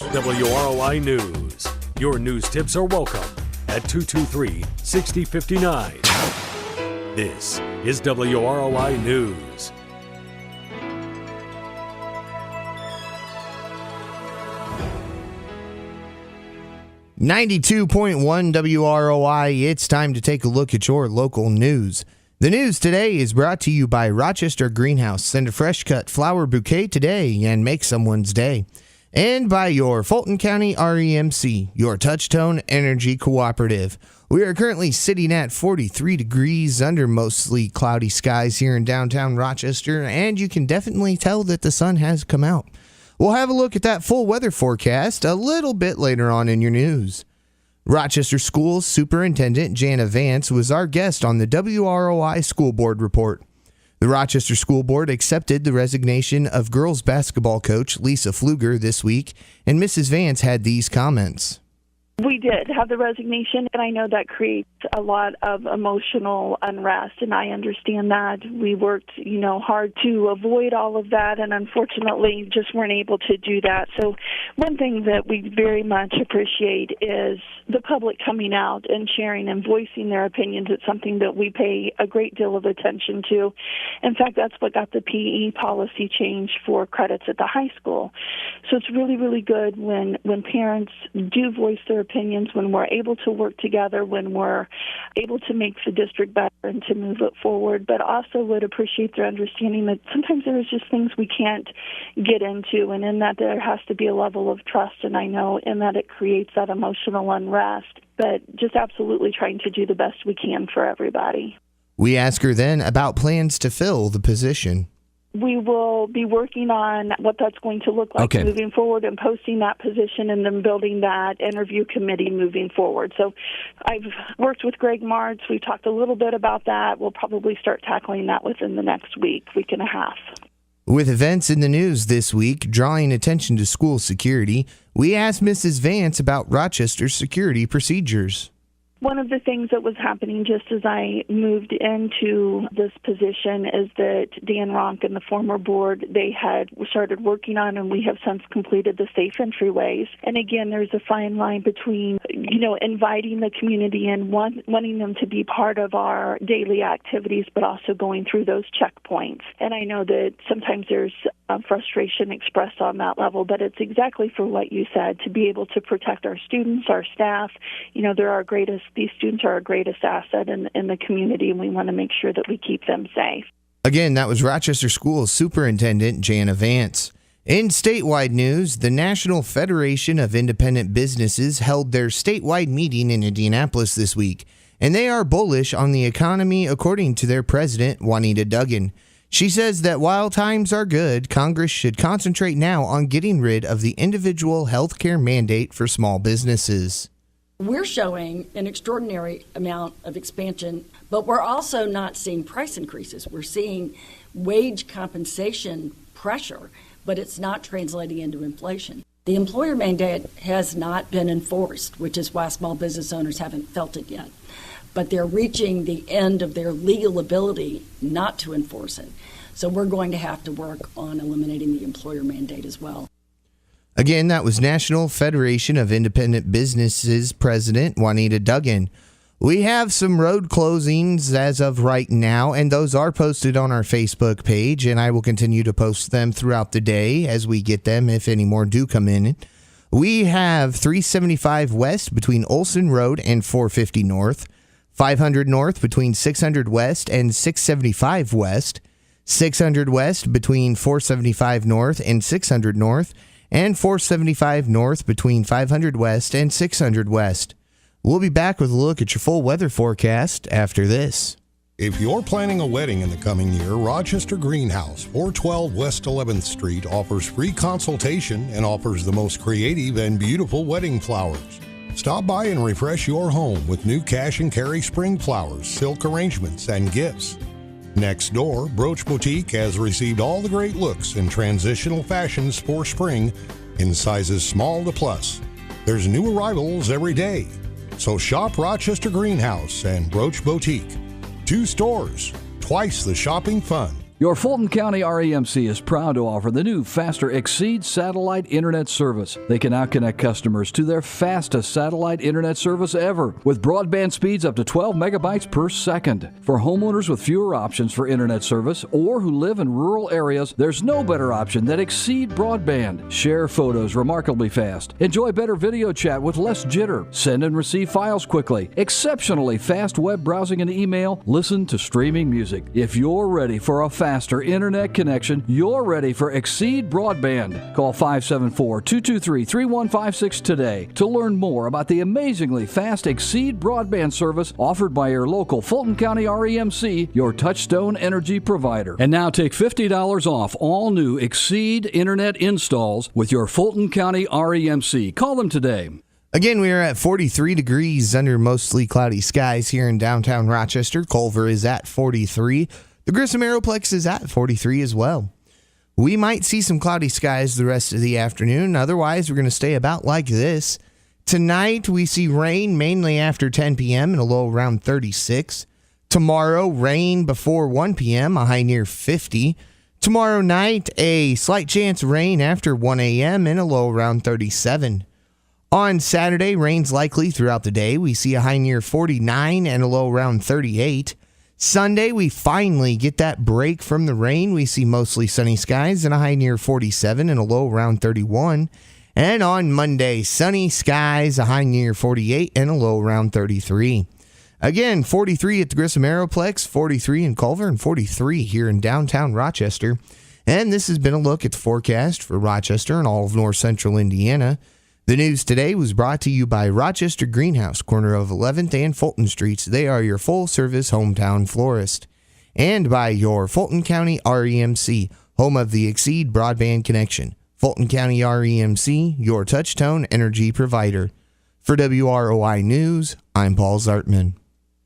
WROI News. Your news tips are welcome at 223-6059. This is WROI News. .1 WROI, it's time to take a look at your local news. The news today is brought to you by Rochester Greenhouse. Send a fresh cut flower bouquet today and make someone's day. And by your Fulton County REMC, your Touchtone Energy Cooperative. We are currently sitting at 43 degrees under mostly cloudy skies here in downtown Rochester, and you can definitely tell that the sun has come out. We'll have a look at that full weather forecast a little bit later on in your news. Rochester Schools Superintendent Jana Vance was our guest on the WROI School Board Report. The Rochester School Board accepted the resignation of girls basketball coach Lisa Pfluger this week, and Mrs. Vance had these comments. We did have the resignation, and I know that creates a lot of emotional unrest, and I understand that. We worked, hard to avoid all of that, and unfortunately just weren't able to do that. So one thing that we very much appreciate is the public coming out and sharing and voicing their opinions. It's something that we pay a great deal of attention to. In fact, that's what got the PE policy changed for credits at the high school. So it's really, really good when parents do voice their opinions, when we're able to work together, when we're able to make the district better and to move it forward, but also would appreciate their understanding that sometimes there's just things we can't get into, and in that there has to be a level of trust, and I know in that it creates that emotional unrest, but just absolutely trying to do the best we can for everybody. We ask her then about plans to fill the position. We will be working on what that's going to look like moving forward and posting that position and then building that interview committee moving forward. So I've worked with Greg Martz. We've talked a little bit about that. We'll probably start tackling that within the next week and a half. With events in the news this week drawing attention to school security, we asked Mrs. Vance about Rochester's security procedures. One of the things that was happening just as I moved into this position is that Dan Ronk and the former board, they had started working on, and we have since completed the safe entryways. And again, there's a fine line between, inviting the community in, wanting them to be part of our daily activities, but also going through those checkpoints. And I know that sometimes there's frustration expressed on that level, but it's exactly for what you said, to be able to protect our students, our staff. These students are our greatest asset in the community, and we want to make sure that we keep them safe. Again, that was Rochester Schools Superintendent Jana Vance. In statewide news, the National Federation of Independent Businesses held their statewide meeting in Indianapolis this week, and they are bullish on the economy, according to their president, Juanita Duggan. She says that while times are good, Congress should concentrate now on getting rid of the individual health care mandate for small businesses. We're showing an extraordinary amount of expansion, but we're also not seeing price increases. We're seeing wage compensation pressure, but it's not translating into inflation. The employer mandate has not been enforced, which is why small business owners haven't felt it yet. But they're reaching the end of their legal ability not to enforce it. So we're going to have to work on eliminating the employer mandate as well. Again, that was National Federation of Independent Businesses President Juanita Duggan. We have some road closings as of right now, and those are posted on our Facebook page, and I will continue to post them throughout the day as we get them, if any more do come in. We have 375 West between Olson Road and 450 North, 500 North between 600 West and 675 West, 600 West between 475 North and 600 North, and 475 North between 500 West and 600 West. We'll be back with a look at your full weather forecast after this. If you're planning a wedding in the coming year, Rochester Greenhouse, 412 West 11th Street, offers free consultation and offers the most creative and beautiful wedding flowers. Stop by and refresh your home with new cash and carry spring flowers, silk arrangements, and gifts. Next door, Brooch Boutique has received all the great looks and transitional fashions for spring in sizes small to plus. There's new arrivals every day. So shop Rochester Greenhouse and Brooch Boutique. 2 stores, twice the shopping fun. Your Fulton County REMC is proud to offer the new Faster Exceed satellite internet service. They can now connect customers to their fastest satellite internet service ever, with broadband speeds up to 12 megabytes per second. For homeowners with fewer options for internet service or who live in rural areas, there's no better option than Exceed Broadband. Share photos remarkably fast. Enjoy better video chat with less jitter. Send and receive files quickly. Exceptionally fast web browsing and email. Listen to streaming music. If you're ready for a faster internet connection, you're ready for Exceed Broadband. Call 574-223-3156 today to learn more about the amazingly fast Exceed Broadband service offered by your local Fulton County REMC, your touchstone energy provider. And now take $50 off all new Exceed internet installs with your Fulton County REMC. Call them today. Again, we are at 43 degrees under mostly cloudy skies here in downtown Rochester. Culver is at 43. The Grissom Aeroplex is at 43 as well. We might see some cloudy skies the rest of the afternoon. Otherwise, we're going to stay about like this. Tonight, we see rain mainly after 10 p.m. and a low around 36. Tomorrow, rain before 1 p.m., a high near 50. Tomorrow night, a slight chance of rain after 1 a.m. and a low around 37. On Saturday, rain's likely throughout the day. We see a high near 49 and a low around 38. Sunday, we finally get that break from the rain. We see mostly sunny skies and a high near 47 and a low around 31. And on Monday, sunny skies, a high near 48 and a low around 33. Again, 43 at the Grissom Aeroplex, 43 in Culver, and 43 here in downtown Rochester. And this has been a look at the forecast for Rochester and all of north central Indiana. The news today was brought to you by Rochester Greenhouse, corner of 11th and Fulton Streets. They are your full-service hometown florist. And by your Fulton County REMC, home of the Exceed Broadband Connection. Fulton County REMC, your touchtone energy provider. For WROI News, I'm Paul Zartman.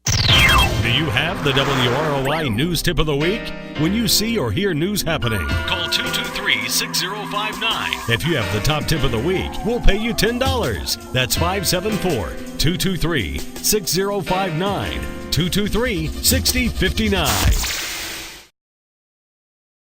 Do you have the WROI News Tip of the Week? When you see or hear news happening, call 223-6059. If you have the top tip of the week, we'll pay you $10. That's 574-223-6059. 223-6059.